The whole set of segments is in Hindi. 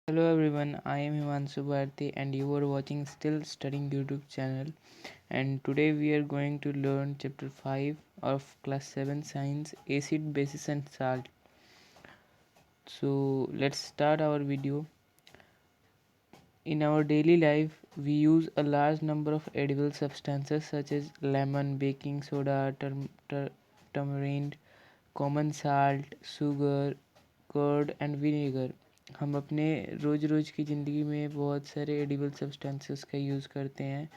Hello everyone, I am Himanshu Bharti and you are watching Still Studying YouTube channel, and today we are going to learn chapter 5 of class 7 science, acid, bases and salt. So let's start our video. In our daily life we use a large number of edible substances such as lemon, baking soda, tamarind, common salt, sugar, curd and vinegar. हम अपने रोज़ की ज़िंदगी में बहुत सारे एडिबल सब्सटेंसेस का यूज़ करते हैं,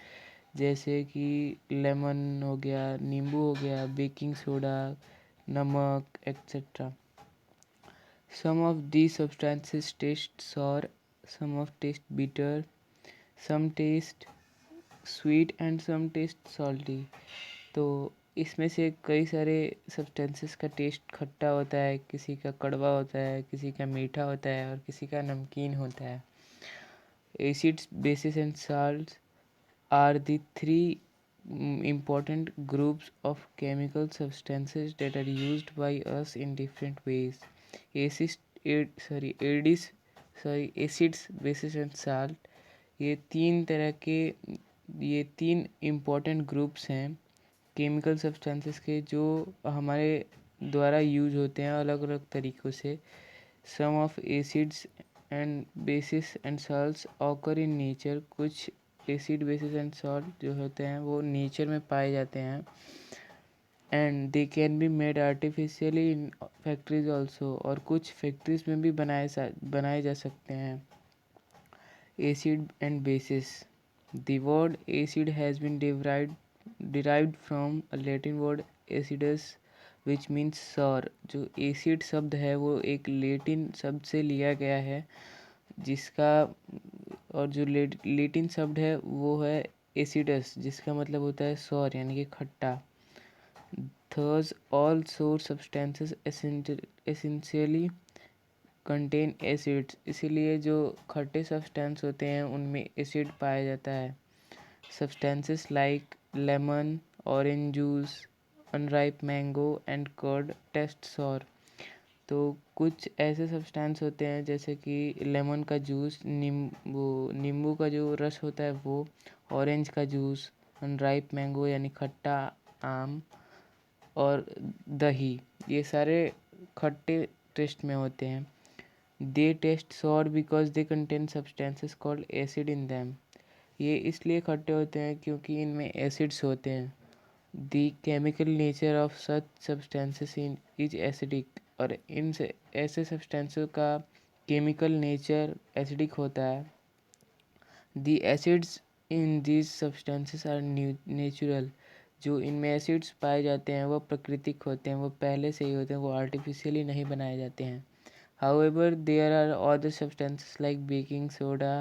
जैसे कि लेमन हो गया, नींबू हो गया, बेकिंग सोडा, नमक etcetera. Some of these substances taste sour, some of taste bitter, some taste sweet and some taste salty। तो इसमें से कई सारे सब्सटेंसेस का टेस्ट खट्टा होता है, किसी का कड़वा होता है, किसी का मीठा होता है और किसी का नमकीन होता है। Acids, basis and salts are the three important groups of chemical substances that are used by us in different ways. Acids, acids, acids, bases and salt, ये तीन तरह के ये तीन इम्पोर्टेंट ग्रुप्स हैं केमिकल सब्सटेंसेस के, जो हमारे द्वारा यूज होते हैं अलग अलग तरीक़ों से। Some of acids and bases and salts occur in nature, कुछ एसिड, बेसिस एंड सॉल्ट जो होते हैं वो नेचर में पाए जाते हैं। And they can be made artificially in factories also, और कुछ फैक्ट्रीज में भी बनाए जा सकते हैं। Acid and bases, the word acid has been derived from a Latin word acidus which means sour। जो एसिड शब्द है वो एक लेटिन शब्द से लिया गया है, जिसका और जो लेटिन शब्द है वो है एसिडस, जिसका मतलब होता है सौर यानी कि खट्टा। Thus all sour substances essentially contain acids, इसीलिए जो खट्टे सब्सटेंस होते हैं उनमें एसिड पाया जाता है। Substances like lemon, orange juice, unripe mango and curd taste sour. तो कुछ ऐसे सब्सटेंस होते हैं जैसे कि लेमन का जूस, नींबू का जो रस होता है वो, ऑरेंज का जूस, अनराइप मैंगो यानी खट्टा आम, और दही, ये सारे खट्टे टेस्ट में होते हैं। They taste sour because they contain substances called acid in them. ये इसलिए खट्टे होते हैं क्योंकि इनमें एसिड्स होते हैं। The chemical nature of such substances in is acidic, और इन से ऐसे सब्सटेंसेस का केमिकल नेचर एसिडिक होता है। The acids in these substances are natural, जो इनमें एसिड्स पाए जाते हैं वो प्राकृतिक होते हैं, वो पहले से ही होते हैं, वो आर्टिफिशियली नहीं बनाए जाते हैं। However, there are other substances like baking soda,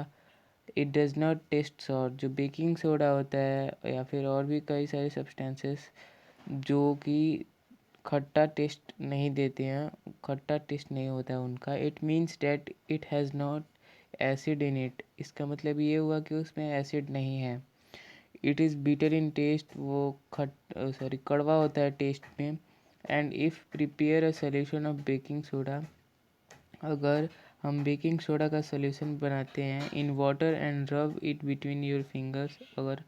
it does not taste sour। जो बेकिंग सोडा होता है या फिर और भी कई सारे सब्सटेंसेस जो कि खट्टा टेस्ट नहीं देते हैं, खट्टा टेस्ट नहीं होता है उनका। It means that it has not acid in it, इसका मतलब ये हुआ कि उसमें एसिड नहीं है। It is bitter in taste, वो कड़वा होता है टेस्ट में। And if prepare a solution of baking soda, अगर हम बेकिंग सोडा का सॉल्यूशन बनाते हैं in water and rub it between your fingers, अगर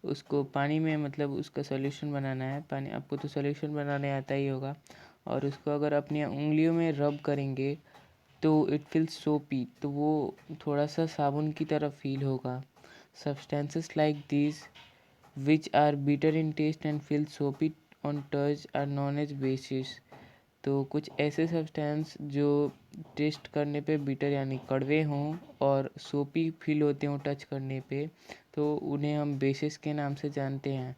उसको पानी में मतलब उसका सॉल्यूशन बनाना है, पानी आपको तो सॉल्यूशन बनाने आता ही होगा, और उसको अगर अपनी उंगलियों में रब करेंगे तो इट फील्स सोपी, तो वो थोड़ा सा साबुन की तरह फील होगा। Substances like this which are bitter in taste and feel soapy on touch are known as bases. तो कुछ ऐसे सब्सटेंस जो टेस्ट करने पे बिटर यानी कड़वे हों और सोपी फील होते हों टच करने पे, तो उन्हें हम बेसिस के नाम से जानते हैं।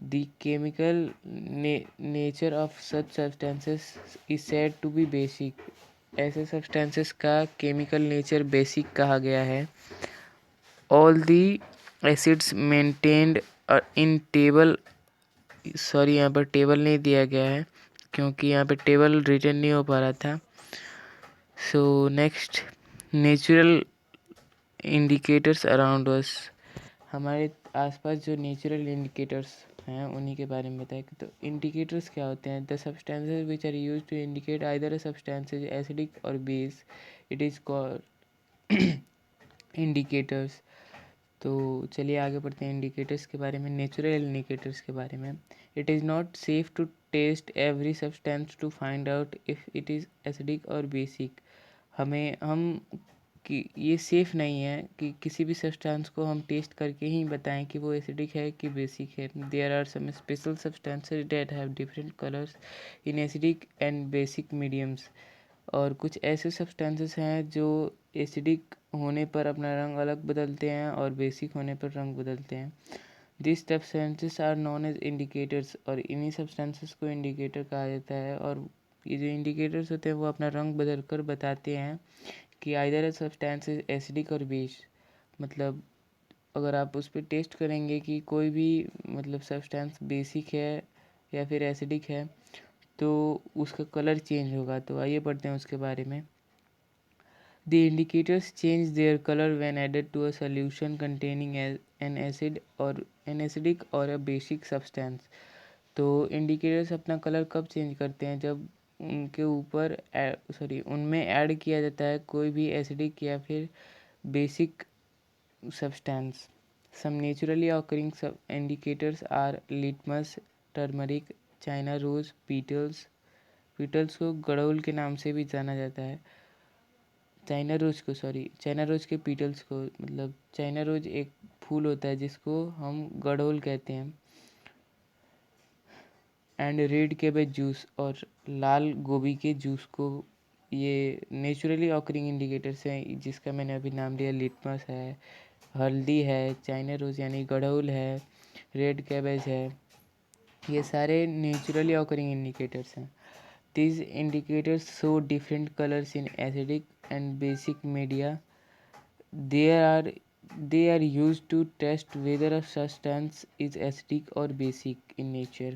The chemical nature of such substances is said to be basic, ऐसे सब्सटेंसेस का केमिकल नेचर बेसिक कहा गया है। All the acids mentioned in table, sorry यहाँ पर टेबल नहीं दिया गया है क्योंकि यहाँ पे टेबल रिटर्न नहीं हो पा रहा था। So next, natural indicators around us, हमारे आसपास जो नेचुरल इंडिकेटर्स हैं उन्हीं के बारे में बताएं। तो इंडिकेटर्स क्या होते हैं? The substances which are used to indicate either a substance is acidic or base, it is called indicators. तो चलिए आगे बढ़ते हैं इंडिकेटर्स के बारे में, नेचुरल इंडिकेटर्स के बारे में। It is not safe to test every substance to find out if it is acidic और बेसिक। हम कि ये सेफ़ नहीं है कि किसी भी सब्सटेंस को हम टेस्ट करके ही बताएं कि वो एसिडिक है कि बेसिक है। There are some special substances that have different colours in acidic and basic mediums. और कुछ ऐसे सब्सटेंसेस हैं जो एसिडिक होने पर अपना रंग अलग बदलते हैं और बेसिक होने पर रंग बदलते हैं। This substances are known as indicators, और इन्हीं सब्सटेंसेस को इंडिकेटर कहा जाता है। और ये जो इंडिकेटर्स होते हैं वो अपना रंग बदल कर बताते हैं कि either substance is acidic or base. मतलब अगर आप उस पर टेस्ट करेंगे कि कोई भी मतलब सब्सटेंस बेसिक है या फिर एसिडिक है तो उसका कलर चेंज होगा। तो आइए पढ़ते हैं उसके बारे में। The indicators change their color when added to a solution containing an acid or an acidic or a basic substance। तो इंडिकेटर्स अपना कलर कब चेंज करते हैं? जब उनके ऊपर उनमें ऐड किया जाता है कोई भी एसिडिक या फिर basic substance. Some naturally occurring सब indicators are litmus, turmeric, China rose, petals. Petals को गड़ोल के नाम से भी जाना जाता है। चाइना रोज के पीटल्स को, मतलब चाइना रोज एक फूल होता है जिसको हम गड़ोल कहते हैं। एंड रेड कैबेज जूस, और लाल गोभी के जूस को, ये नेचुरली ऑकरिंग इंडिकेटर्स हैं जिसका मैंने अभी नाम लिया। लिटमस है, हल्दी है, चाइना रोज यानी गड़ोल है, रेड कैबेज है, ये सारे नेचुरली ऑकरिंग इंडिकेटर्स हैं। These indicators show different colors in acidic and basic media. They are they are used to test whether a substance is acidic or basic in nature.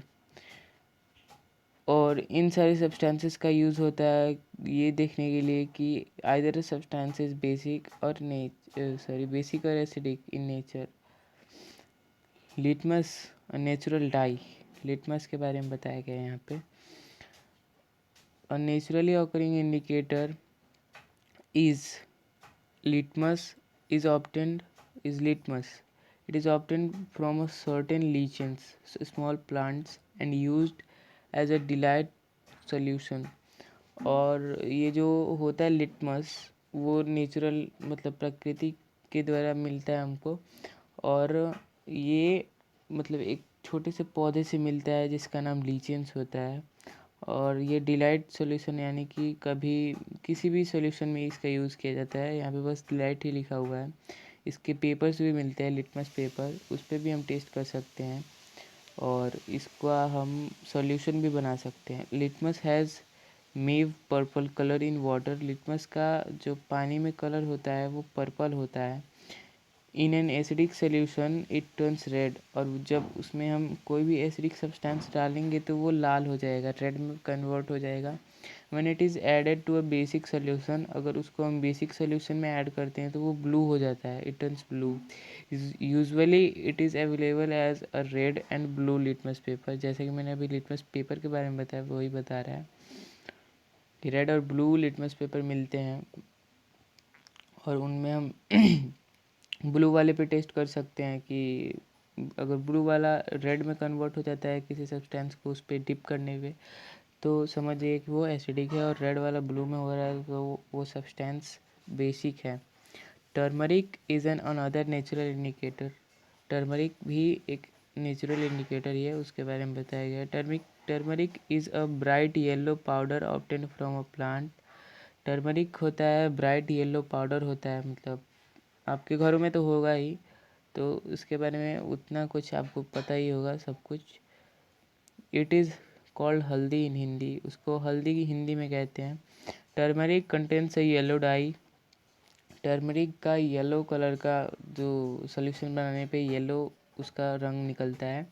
और इन सारे सब्सटेंसेस का यूज़ होता है ये देखने के लिए कि आइदर सब्सटेंस इज बेसिक और बेसिक और acidic in nature. Litmus natural die, litmus के बारे में बताया गया है यहाँ पे। A naturally occurring indicator is litmus is obtained is litmus. It is obtained from a certain lichens, small plants, and used as a delight solution. और ये जो होता है लिटमस वो नेचुरल मतलब प्रकृति के द्वारा मिलता है हमको। और ये मतलब एक छोटे से पौधे से मिलता है जिसका नाम लीचेंस होता है। और ये डिलाइट सॉल्यूशन यानी कि कभी किसी भी सॉल्यूशन में इसका यूज़ किया जाता है। यहाँ पे बस डिलाइट ही लिखा हुआ है। इसके पेपर्स भी मिलते हैं, लिटमस पेपर, उस पर भी हम टेस्ट कर सकते हैं और इसका हम सॉल्यूशन भी बना सकते हैं। Litmus has mauve purple colour in water. Litmus का जो पानी में कलर होता है वो पर्पल होता है। In an acidic solution it turns red, और जब उसमें हम कोई भी एसिडिक सब्सटेंस डालेंगे तो वो लाल हो जाएगा, रेड में कन्वर्ट हो जाएगा। When it is added to a basic solution, अगर उसको हम बेसिक सोल्यूशन में ऐड करते हैं तो वो ब्लू हो जाता है, it turns blue. Usually it is available as a red and blue litmus paper. जैसे कि मैंने अभी लिटमस पेपर के बारे में बताया वही बता रहा है कि रेड और ब्लू लिटमस पेपर मिलते हैं और उनमें हम ब्लू वाले पे टेस्ट कर सकते हैं कि अगर ब्लू वाला रेड में कन्वर्ट हो जाता है किसी सब्सटेंस को उस पर डिप करने पे तो समझिए कि वो एसिडिक है, और रेड वाला ब्लू में हो रहा है तो वो सब्सटेंस बेसिक है। Turmeric is an another natural indicator. Turmeric भी एक नेचुरल इंडिकेटर ही है, उसके बारे में बताया गया है। Turmeric is a bright yellow powder obtain from a plant. Turmeric होता है ब्राइट येलो पाउडर होता है, मतलब आपके घरों में तो होगा ही, तो उसके बारे में उतना कुछ आपको पता ही होगा सब कुछ। इट इज़ कॉल्ड हल्दी इन हिंदी, उसको हल्दी की हिंदी में कहते हैं। Turmeric contains a yellow die. Turmeric का येलो कलर का जो सोल्यूशन बनाने पे येलो उसका रंग निकलता है।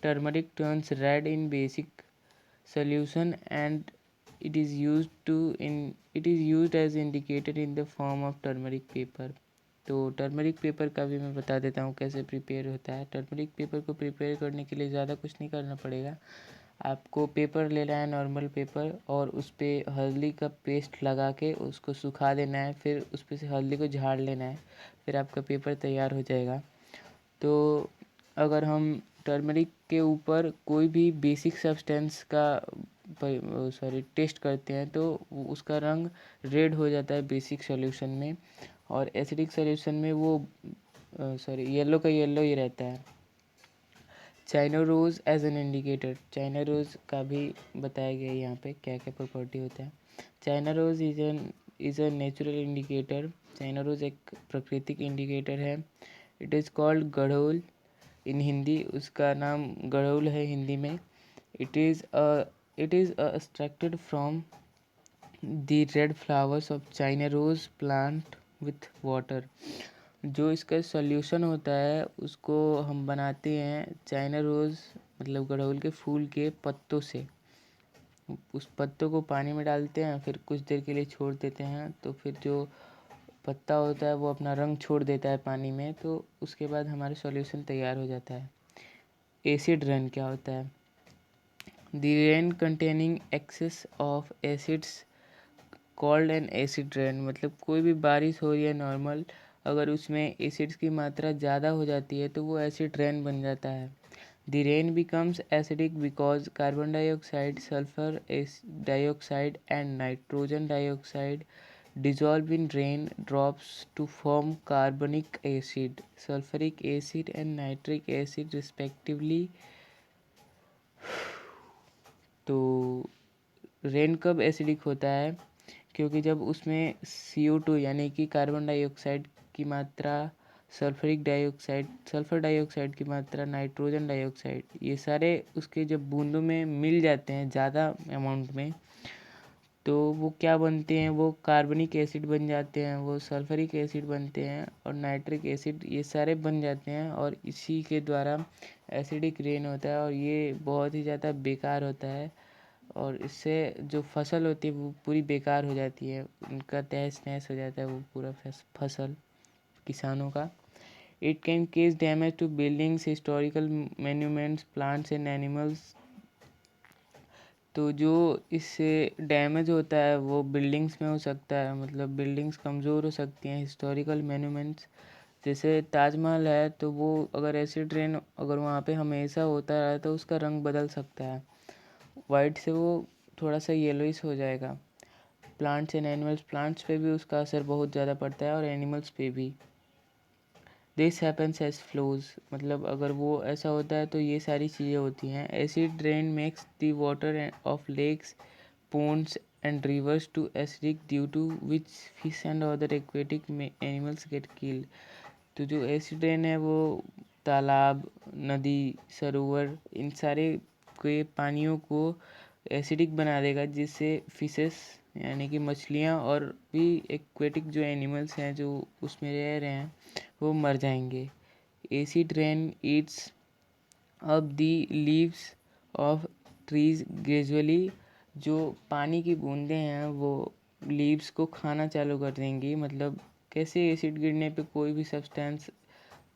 Turmeric turns red in basic solution and it is used as indicated in the form of turmeric paper. तो टर्मरिक पेपर का भी मैं बता देता हूँ कैसे प्रिपेयर होता है। टर्मरिक पेपर को प्रिपेयर करने के लिए ज़्यादा कुछ नहीं करना पड़ेगा। आपको पेपर लेना है, नॉर्मल पेपर, और उस पे हल्दी का पेस्ट लगा के उसको सुखा देना है, फिर उस पे से हल्दी को झाड़ लेना है, फिर आपका पेपर तैयार हो जाएगा। तो अगर हम टर्मरिक के ऊपर कोई भी बेसिक सब्सटेंस का टेस्ट करते हैं तो उसका रंग रेड हो जाता है बेसिक सॉल्यूशन में, और एसिडिक सॉल्यूशन में वो येलो का येलो ही रहता है। China rose as an indicator, China rose का भी बताया गया है यहाँ पे क्या क्या प्रॉपर्टी होता है। China rose is a natural indicator. China rose एक प्राकृतिक इंडिकेटर है। It is called gudhal in Hindi, उसका नाम गढ़ोल है हिंदी में। It is extracted from the red flowers of China rose plant with water। जो इसका सॉल्यूशन होता है उसको हम बनाते हैं चाइना रोज़ मतलब गुड़हल के फूल के पत्तों से। उस पत्तों को पानी में डालते हैं, फिर कुछ देर के लिए छोड़ देते हैं, तो फिर जो पत्ता होता है वो अपना रंग छोड़ देता है पानी में, तो उसके बाद हमारा सॉल्यूशन तैयार हो जाता है। एसिड रेन क्या होता है? The rain containing excess of acids called an acid rain. मतलब कोई भी बारिश हो रही है नॉर्मल, अगर उसमें एसिड्स की मात्रा ज़्यादा हो जाती है तो वो एसिड रेन बन जाता है। The rain becomes acidic because carbon dioxide, sulphur dioxide and nitrogen dioxide dissolve in rain drops to form carbonic acid, sulfuric acid and nitric acid respectively। तो रेन कब एसिडिक होता है? क्योंकि जब उसमें CO2 यानी कि कार्बन डाइऑक्साइड की मात्रा, सल्फर डाइऑक्साइड की मात्रा, नाइट्रोजन डाइऑक्साइड, ये सारे उसके जब बूंदों में मिल जाते हैं ज़्यादा अमाउंट में, तो वो क्या बनते हैं? वो कार्बनिक एसिड बन जाते हैं, वो सल्फरिक एसिड बनते हैं और नाइट्रिक एसिड, ये सारे बन जाते हैं, और इसी के द्वारा एसिडिक रेन होता है। और ये बहुत ही ज़्यादा बेकार होता है, और इससे जो फसल होती है वो पूरी बेकार हो जाती है, उनका तहस नहस हो जाता है वो पूरा फसल किसानों का। It can case damage to buildings, historical monuments, plants and animals. तो जो इससे डैमेज होता है वो बिल्डिंग्स में हो सकता है, मतलब बिल्डिंग्स कमज़ोर हो सकती हैं। हिस्टोरिकल मोन्यूमेंट्स जैसे ताजमहल है, तो वो अगर एसिड रेन अगर वहाँ पे हमेशा होता रहा तो उसका रंग बदल सकता है, वाइट से वो थोड़ा सा येलोइश हो जाएगा। प्लांट्स एंड एनिमल्स, प्लांट्स पे भी उसका असर बहुत ज़्यादा पड़ता है और एनिमल्स पे भी। दिस हैपन्स एज फ्लोज, मतलब अगर वो ऐसा होता है तो ये सारी चीज़ें होती हैं। Acid rain makes the water of lakes, ponds and rivers to acidic due to which fish and other aquatic animals get killed। तो जो एसिड रेन है वो तालाब, नदी, सरोवर, इन सारे के पानियों को एसिडिक बना देगा, जिससे फिशेस यानी कि मछलियाँ और भी एक्वेटिक जो एनिमल्स हैं जो उसमें रह रहे हैं वो मर जाएंगे। Acid rain Yeats up the leaves of trees gradually. जो पानी की बूंदें हैं वो लीव्स को खाना चालू कर देंगी। मतलब कैसे एसिड गिरने पे कोई भी सब्सटेंस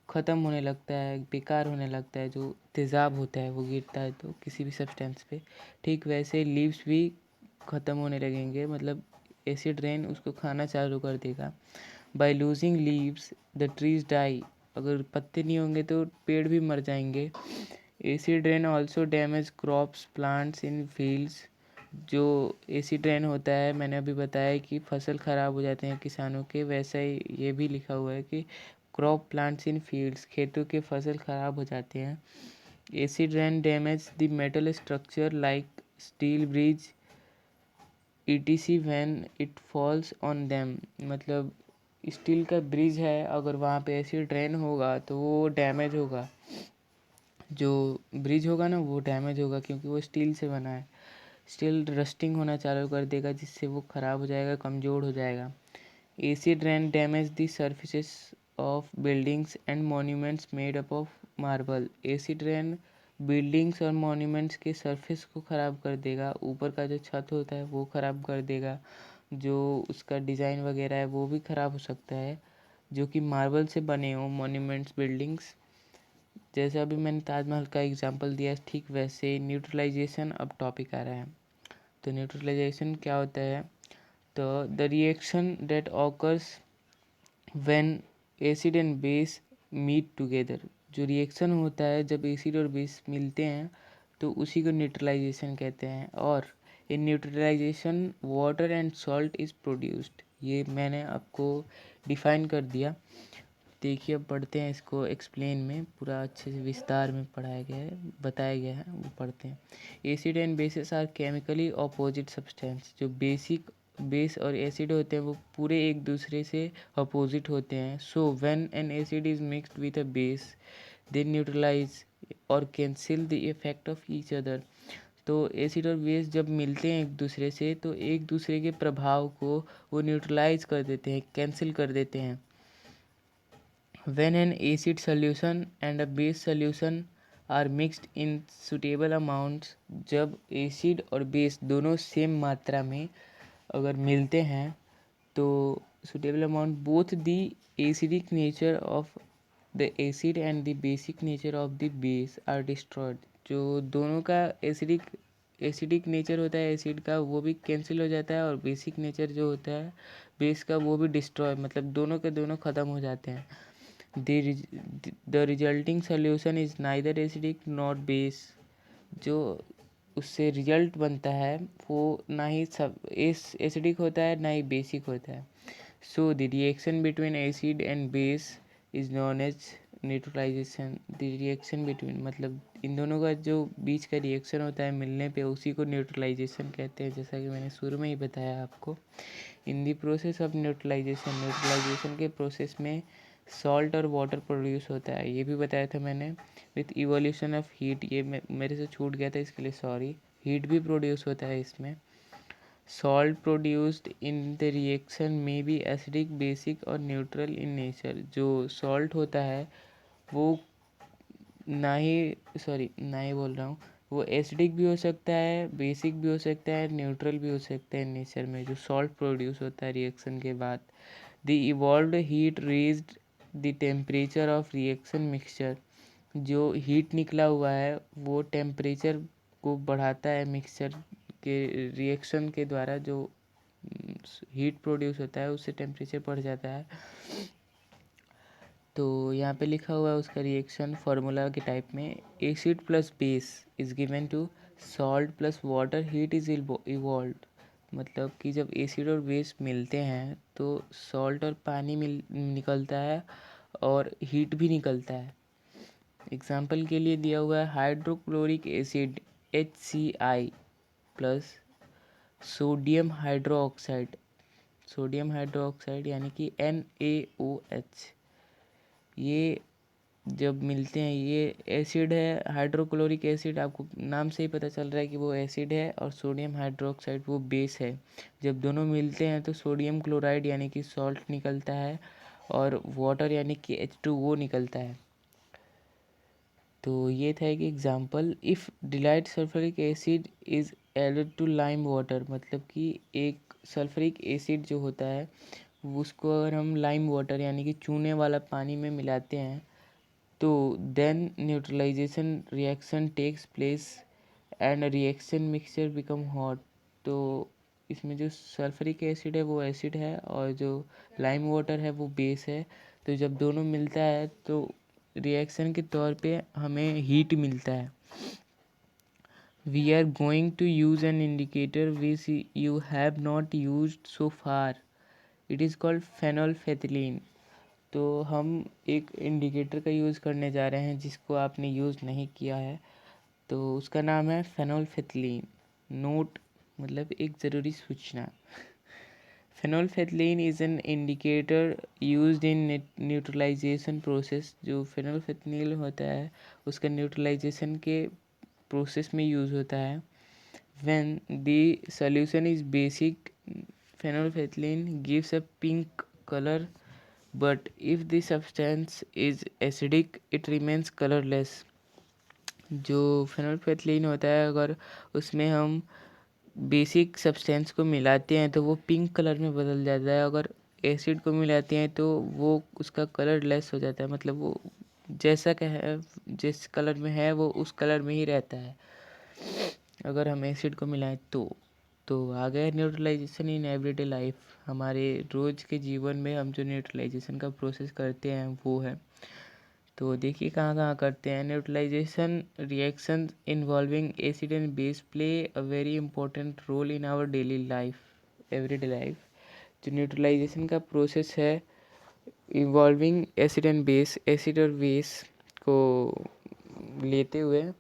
ख़त्म होने लगता है, बेकार होने लगता है, जो तेज़ाब होता है वो गिरता है तो किसी भी सब्सटेंस पे, ठीक वैसे लीव्स भी ख़त्म होने लगेंगे, मतलब एसिड रेन उसको खाना चालू कर देगा। By losing leaves the trees die, अगर पत्ते नहीं होंगे तो पेड़ भी मर जाएंगे। Acid rain also damage crops, plants in fields. जो एसिड रेन होता है, मैंने अभी बताया कि फसल ख़राब हो जाते हैं किसानों के, वैसा ही ये भी लिखा हुआ है कि क्रॉप प्लांट्स इन फील्ड्स, खेतों के फसल ख़राब हो जाते हैं। Acid rain damage the metal structure like steel bridge ETC when it falls on them. मतलब स्टील का ब्रिज है, अगर वहाँ पे एसिड रेन होगा तो वो डैमेज होगा, जो ब्रिज होगा ना वो डैमेज होगा, क्योंकि वो स्टील से बना है। स्टील रस्टिंग होना चालू कर देगा, जिससे वो ख़राब हो जाएगा, कमज़ोर हो जाएगा। Acid rain damage the surfaces of buildings and monuments made up of marble. Acid rain buildings और मॉन्यूमेंट्स के सरफेस को ख़राब कर देगा, ऊपर का जो छत होता है वो ख़राब कर देगा, जो उसका डिज़ाइन वगैरह है वो भी ख़राब हो सकता है, जो कि मार्बल से बने हों मॉन्यूमेंट्स, बिल्डिंग्स। जैसे अभी मैंने ताजमहल का एग्जांपल दिया, ठीक वैसे न्यूट्रलाइजेशन अब टॉपिक आ रहा है। तो न्यूट्रलाइजेशन क्या होता है? तो the reaction that occurs when acid and base meet together. जो रिएक्शन होता है जब एसिड और बेस मिलते हैं तो उसी को न्यूट्रलाइजेशन कहते हैं। और in neutralisation water and salt is produced. ये मैंने आपको डिफाइन कर दिया। देखिए अब पढ़ते हैं इसको एक्सप्लेन में, पूरा अच्छे से विस्तार में पढ़ाया गया है, बताया गया है, वो पढ़ते हैं। Acid and bases are chemically opposite substance. जो बेस और एसिड होते हैं वो पूरे एक दूसरे से अपोजिट होते हैं। So when an acid is mixed with a base they neutralise और cancel the effect of each other. तो एसिड और बेस जब मिलते हैं एक दूसरे से तो एक दूसरे के प्रभाव को वो न्यूट्रलाइज कर देते हैं, कैंसिल कर देते हैं। When an acid solution and a base solution are mixed in suitable amounts, जब एसिड और बेस दोनों सेम मात्रा में अगर मिलते हैं तो suitable amount, both the acidic nature of the acid and the basic nature of the base are destroyed। जो दोनों का एसिडिक नेचर होता है एसिड का वो भी कैंसिल हो जाता है, और बेसिक नेचर जो होता है बेस का वो भी डिस्ट्रॉय, मतलब दोनों के दोनों ख़त्म हो जाते हैं। The resulting solution is neither acidic nor base। जो उससे रिजल्ट बनता है वो ना ही सब एसिडिक होता है ना ही बेसिक होता है। So the reaction between acid and base is known as neutralisation. The reaction between मतलब इन दोनों का जो बीच का रिएक्शन होता है मिलने पे उसी को न्यूट्रलाइजेशन कहते हैं, जैसा कि मैंने शुरू में ही बताया आपको। In the process of neutralisation के प्रोसेस में सॉल्ट और वाटर प्रोड्यूस होता है, ये भी बताया था मैंने। विथ इवोल्यूशन ऑफ हीट, ये मेरे से छूट गया था इसके लिए सॉरी। हीट भी प्रोड्यूस होता है इसमें। Salt produced in the reaction में बी एसिडिक, बेसिक और न्यूट्रल इन नेचर। जो सॉल्ट होता है वो ना ही बोल रहा हूँ, वो एसिडिक भी हो सकता है, बेसिक भी हो सकता है, न्यूट्रल भी हो सकता है नेचर में, जो सॉल्ट प्रोड्यूस होता है रिएक्शन के बाद। The evolved heat raised the temperature of reaction mixture. जो हीट निकला हुआ है वो टेम्परेचर को बढ़ाता है मिक्सचर के रिएक्शन के द्वारा। जो हीट प्रोड्यूस होता है उससे टेम्परेचर बढ़ जाता है। तो यहाँ पे लिखा हुआ है उसका रिएक्शन फार्मूला के टाइप में। Acid plus base is given to salt plus water, heat is evolved. मतलब कि जब एसिड और बेस मिलते हैं तो सॉल्ट और पानी निकलता है और हीट भी निकलता है। एग्जाम्पल के लिए दिया हुआ है hydrochloric acid HCl plus sodium hydroxide. Sodium hydroxide यानी कि NaOH। ये जब मिलते हैं ये एसिड है, हाइड्रोक्लोरिक एसिड, आपको नाम से ही पता चल रहा है कि वो एसिड है, और सोडियम हाइड्रोक्साइड वो बेस है। जब दोनों मिलते हैं तो सोडियम क्लोराइड यानी कि सॉल्ट निकलता है और वाटर यानी कि H2O निकलता है। तो ये था एक example. If dilute sulphuric acid is added to lime water, मतलब कि एक सल्फ्यूरिक एसिड जो होता है उसको अगर हम लाइम वाटर यानी कि चूने वाला पानी में मिलाते हैं तो then neutralisation reaction takes place and reaction mixture become hot. तो इसमें जो सल्फ्यूरिक एसिड है वो एसिड है और जो लाइम वाटर है वो बेस है। तो जब दोनों मिलता है तो रिएक्शन के तौर पे हमें हीट मिलता है। We are going to use an indicator which you have not used so far, it is called phenolphthalein. तो हम एक इंडिकेटर का यूज़ करने जा रहे हैं जिसको आपने यूज़ नहीं किया है, तो उसका नाम है फेनोल्फेथिलीन। नोट मतलब एक ज़रूरी सूचना। Phenolphthalein is an indicator used in neutralisation process. जो फेनोल्फेथिलीन होता है उसका न्यूट्रलाइजेशन के प्रोसेस में यूज़ होता है। When the solution is basic, phenolphthalein gives a pink colour, but if the substance is acidic it remains colorless। जो फेनोल्फेथिलीन होता है अगर उसमें हम बेसिक सब्सटेंस को मिलाते हैं तो वो पिंक कलर में बदल जाता है, अगर एसिड को मिलाते हैं तो वो उसका कलर लेस हो जाता है, मतलब वो जैसा का है, जिस कलर में है वो उस कलर में ही रहता है। अगर हम एसिड को मिलाएं तो आ गया न्यूट्रलाइजेशन इन एवरीडे लाइफ। हमारे रोज़ के जीवन में हम जो न्यूट्रलाइजेशन का प्रोसेस करते हैं वो है। तो देखिए कहाँ कहाँ करते हैं। Neutralisation reaction involving acid and base play a very important role in our daily life, everyday life. जो न्यूट्रलाइजेशन का प्रोसेस है involving acid and base, acid और बेस को लेते हुए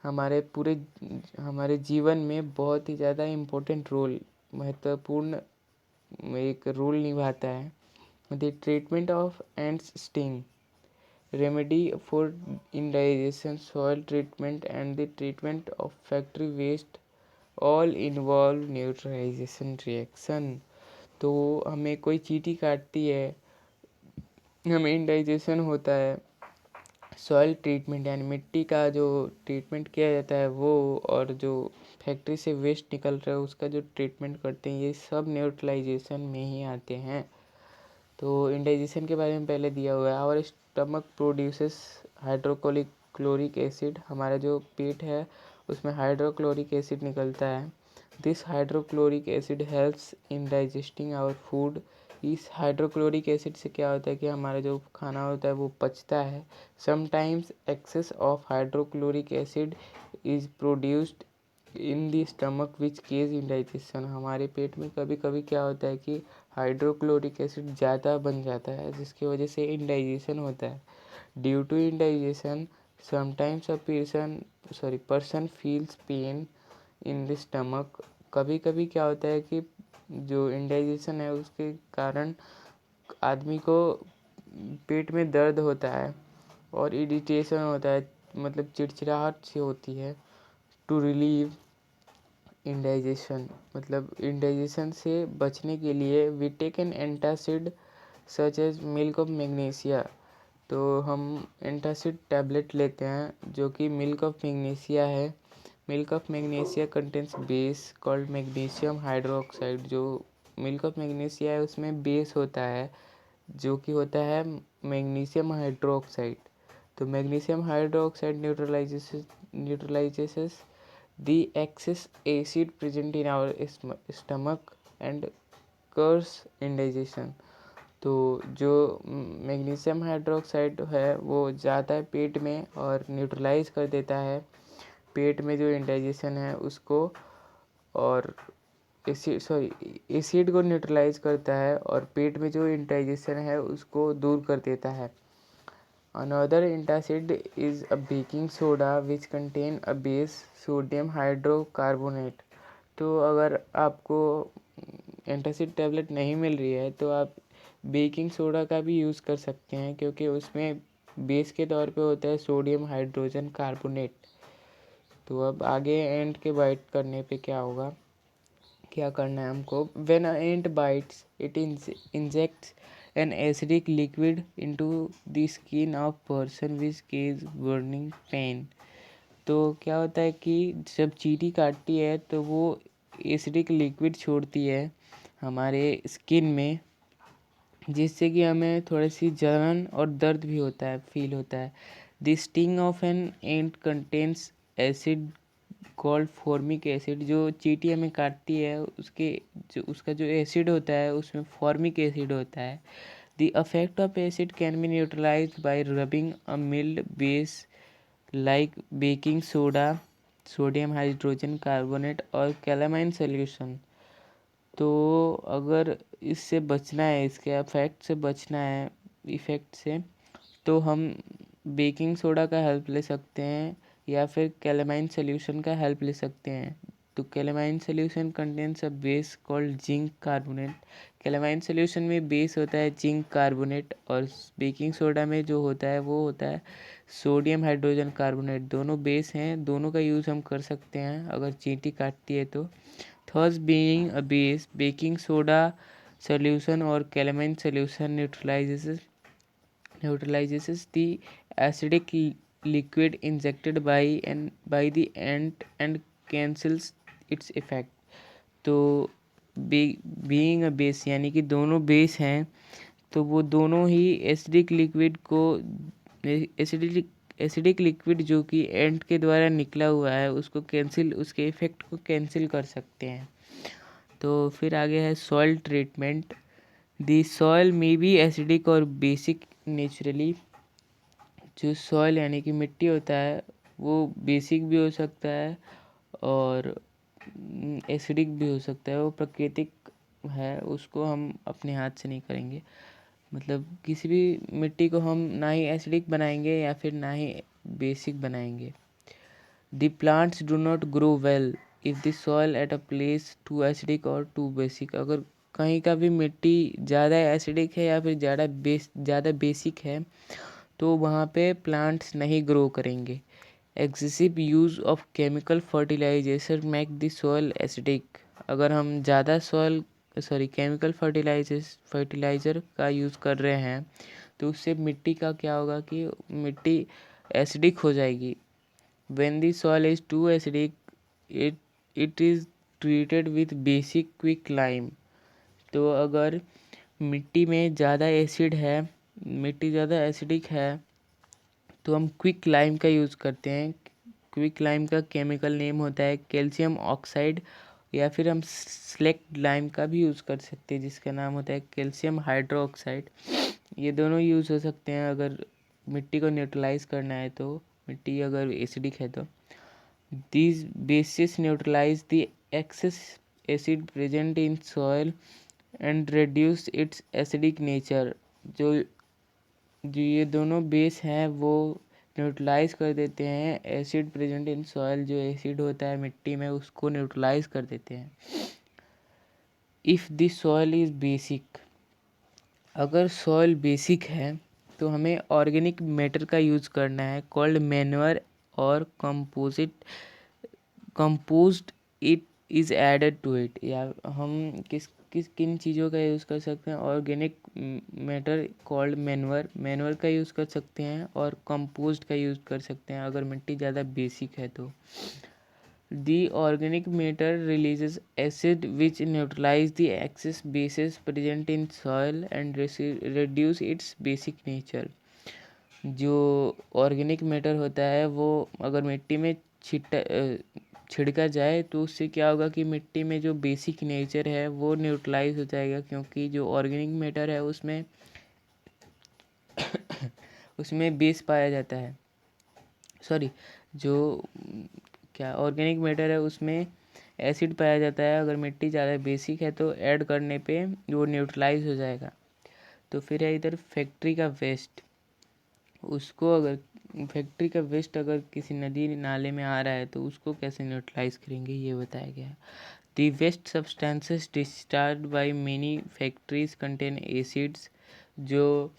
हमारे जीवन में बहुत ही ज़्यादा इम्पोर्टेंट रोल, महत्वपूर्ण एक रोल निभाता है। The treatment of ants sting, remedy for indigestion, soil treatment and the treatment of factory waste all involve neutralisation reaction. तो हमें कोई चींटी काटती है, हमें इंडाइजेशन होता है, सॉइल ट्रीटमेंट यानी मिट्टी का जो ट्रीटमेंट किया जाता है वो, और जो फैक्ट्री से वेस्ट निकल रहा है उसका जो ट्रीटमेंट करते हैं, ये सब न्यूट्रलाइजेशन में ही आते हैं। तो इंडाइजेशन के बारे में पहले दिया हुआ है। Our stomach produces hydrochloric acid, हमारा जो पेट है उसमें हाइड्रोक्लोरिक एसिड निकलता है। This hydrochloric acid helps in digesting our food. इस हाइड्रोक्लोरिक एसिड से क्या होता है कि हमारा जो खाना होता है वो पचता है। Sometimes excess of hydrochloric acid is produced in the stomach which causes indigestion. हमारे पेट में कभी कभी क्या होता है कि हाइड्रोक्लोरिक एसिड ज़्यादा बन जाता है, जिसकी वजह से इंडाइजेशन होता है। Due to indigestion sometimes a person feels pain in the stomach. कभी कभी क्या होता है कि जो इंडाइजेशन है उसके कारण आदमी को पेट में दर्द होता है और इरिटेशन होता है, मतलब चिड़चिड़ाहट सी होती है। टू रिलीव इंडाइजेशन, मतलब इंडाइजेशन से बचने के लिए we take an antacid such as milk of magnesia. तो हम एंटासिड टैबलेट लेते हैं जो कि मिल्क ऑफ मैग्नीशिया है। Milk of magnesia contains base called magnesium hydroxide. जो मिल्क ऑफ मैग्नीशिया है उसमें बेस होता है जो कि होता है मैग्नीशियम हाइड्रोक्साइड। तो magnesium hydroxide neutralises the excess acid present in our stomach and cause indigestion। तो जो मैग्नीशियम हाइड्रोक्साइड है वो जाता है पेट में और न्यूट्रलाइज कर देता है पेट में जो इंडाइजेशन है उसको, और एसिड को न्यूट्रलाइज करता है और पेट में जो इंडाइजेशन है उसको दूर कर देता है। Another antacid is a baking soda which contain a base sodium hydrocarbonate। तो अगर आपको एंटासिड टैबलेट नहीं मिल रही है तो आप बेकिंग सोडा का भी यूज़ कर सकते हैं, क्योंकि उसमें बेस के तौर पे होता है सोडियम हाइड्रोजन कार्बोनेट। तो अब आगे एंट के बाइट करने पे क्या होगा, क्या करना है हमको। When a ant bytes it injects an acidic liquid into the skin of person which cause burning pain। तो क्या होता है कि जब चींटी काटती है तो वो एसिडिक लिक्विड छोड़ती है हमारे स्किन में, जिससे कि हमें थोड़ी सी जलन और दर्द भी होता है, फील होता है। The sting of an ant contains acid called formic acid. जो चींटी हमें काटती है उसका जो एसिड होता है उसमें फॉर्मिक एसिड होता है। The effect of acid can be neutralized by rubbing a mild base like baking soda, sodium hydrogen carbonate और calamine solution। तो अगर इससे बचना है, इसके इफेक्ट से बचना है, इफेक्ट से, तो हम बेकिंग सोडा का हेल्प ले सकते हैं या फिर कैलामाइन सोल्यूशन का हेल्प ले सकते हैं। तो calamine solution contains a base called zinc carbonate. Calamine solution में बेस होता है जिंक कार्बोनेट और बेकिंग सोडा में जो होता है वो होता है सोडियम हाइड्रोजन कार्बोनेट। दोनों बेस हैं, दोनों का यूज़ हम कर सकते हैं अगर चींटी काटती है तो। Thus being a base, baking soda solution or calamine solution neutralizes the acidic liquid injected by the ant and cancels its effect। तो बीइंग अ बेस यानी कि दोनों बेस हैं तो वो दोनों ही एसिडिक लिक्विड को एसिडिक लिक्विड जो कि एंट के द्वारा निकला हुआ है उसको कैंसिल, उसके इफेक्ट को कैंसिल कर सकते हैं। तो फिर आगे है soil treatment. The soil may be acidic और बेसिक नेचुरली। जो सॉइल यानी कि मिट्टी होता है वो बेसिक भी हो सकता है और एसिडिक भी हो सकता है। वो प्राकृतिक है, उसको हम अपने हाथ से नहीं करेंगे। मतलब किसी भी मिट्टी को हम ना ही एसिडिक बनाएंगे या फिर ना ही बेसिक बनाएंगे। The plants do not grow well if the soil at a place too acidic और टू बेसिक। अगर कहीं का भी मिट्टी ज़्यादा एसिडिक है या फिर ज़्यादा बेसिक है तो वहाँ पे प्लांट्स नहीं ग्रो करेंगे। Excessive use of chemical fertilisation make the soil acidic. अगर हम ज़्यादा केमिकल फर्टिलाइज़र का यूज़ कर रहे हैं तो उससे मिट्टी का क्या होगा कि मिट्टी एसिडिक हो जाएगी। When the soil is too acidic, it is treated with basic quick lime। तो अगर मिट्टी में ज़्यादा एसिड है, मिट्टी ज़्यादा एसिडिक है तो हम क्विक लाइम का यूज़ करते हैं। क्विक लाइम का केमिकल नेम होता है कैल्शियम ऑक्साइड, या फिर हम स्लेक्ट लाइम का भी यूज़ कर सकते हैं जिसका नाम होता है कैल्शियम हाइड्रोक्साइड। ये दोनों यूज़ हो सकते हैं अगर मिट्टी को न्यूट्रलाइज करना है, तो मिट्टी अगर एसिडिक है तो। These bases neutralize the excess acid present in soil and reduce its acidic nature। जो जो ये दोनों बेस हैं वो न्यूट्रलाइज कर देते हैं एसिड प्रेजेंट इन सॉइल। जो एसिड होता है मिट्टी में उसको न्यूट्रलाइज कर देते हैं। If the soil is basic, अगर सॉइल बेसिक है तो हमें ऑर्गेनिक मैटर का यूज़ करना है कॉल्ड मैन्योर और compost it is added to it. या हम किन चीज़ों का यूज़ कर सकते हैं? ऑर्गेनिक मैटर कॉल्ड मैन्योर का यूज़ कर सकते हैं और कंपोस्ट का यूज़ कर सकते हैं अगर मिट्टी ज़्यादा बेसिक है तो। The organic matter releases acid which neutralise the excess bases present in soil and reduce its basic nature. जो ऑर्गेनिक मैटर होता है वो अगर मिट्टी में छिड़का जाए तो उससे क्या होगा कि मिट्टी में जो बेसिक नेचर है वो न्यूट्रलाइज हो जाएगा, क्योंकि जो ऑर्गेनिक मैटर है उसमें उसमें बेस पाया जाता है। जो क्या ऑर्गेनिक मैटर है उसमें एसिड पाया जाता है। अगर मिट्टी ज़्यादा बेसिक है तो ऐड करने पे वो न्यूट्रलाइज हो जाएगा। तो फिर है इधर फैक्ट्री का वेस्ट। उसको अगर फैक्ट्री का वेस्ट अगर किसी नदी नाले में आ रहा है तो उसको कैसे न्यूट्रलाइज करेंगे ये बताया गया है। The waste substances discharge by many factories contain acids. जो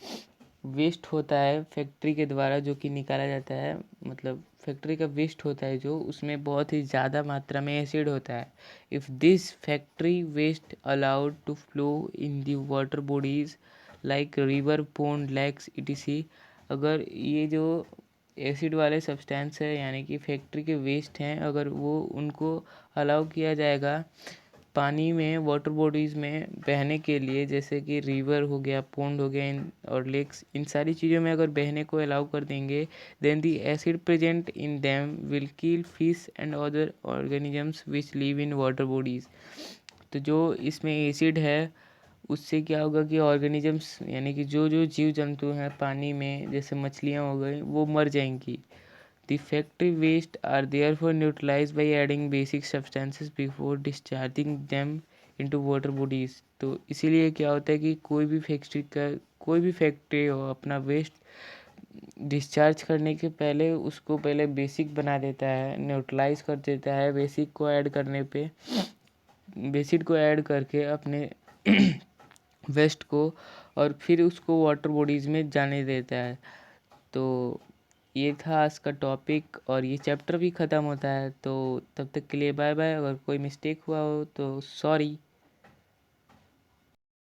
वेस्ट होता है फैक्ट्री के द्वारा जो कि निकाला जाता है, मतलब फैक्ट्री का वेस्ट होता है जो, उसमें बहुत ही ज़्यादा मात्रा में एसिड होता है। If this factory waste allowed to flow in the water bodies like river pond lakes etc। अगर ये जो एसिड वाले सब्सटेंस है यानी कि फैक्ट्री के वेस्ट हैं, अगर वो उनको अलाउ किया जाएगा पानी में, वाटर बॉडीज़ में बहने के लिए, जैसे कि रिवर हो गया, पोंड हो गया और लेक्स, इन सारी चीज़ों में अगर बहने को अलाउ कर देंगे then the acid present in them will kill fish and other organisms which live in water bodies. तो जो इसमें एसिड है उससे क्या होगा कि ऑर्गेनिजम्स यानी कि जो जो जीव जंतु हैं पानी में, जैसे मछलियाँ हो गई, वो मर जाएंगी। The factory waste are therefore neutralized by adding basic substances before discharging them into water bodies। तो इसीलिए क्या होता है कि कोई भी फैक्ट्री हो अपना वेस्ट डिस्चार्ज करने के पहले उसको पहले बेसिक बना देता है, न्यूट्रलाइज कर देता है। बेसिक को ऐड करने पे, बेसिक को ऐड करके अपने वेस्ट को, और फिर उसको वाटर बॉडीज़ में जाने देता है। तो ये था आज का टॉपिक और ये चैप्टर भी ख़त्म होता है। तो तब तक के लिए बाय बाय। अगर कोई मिस्टेक हुआ हो तो सॉरी।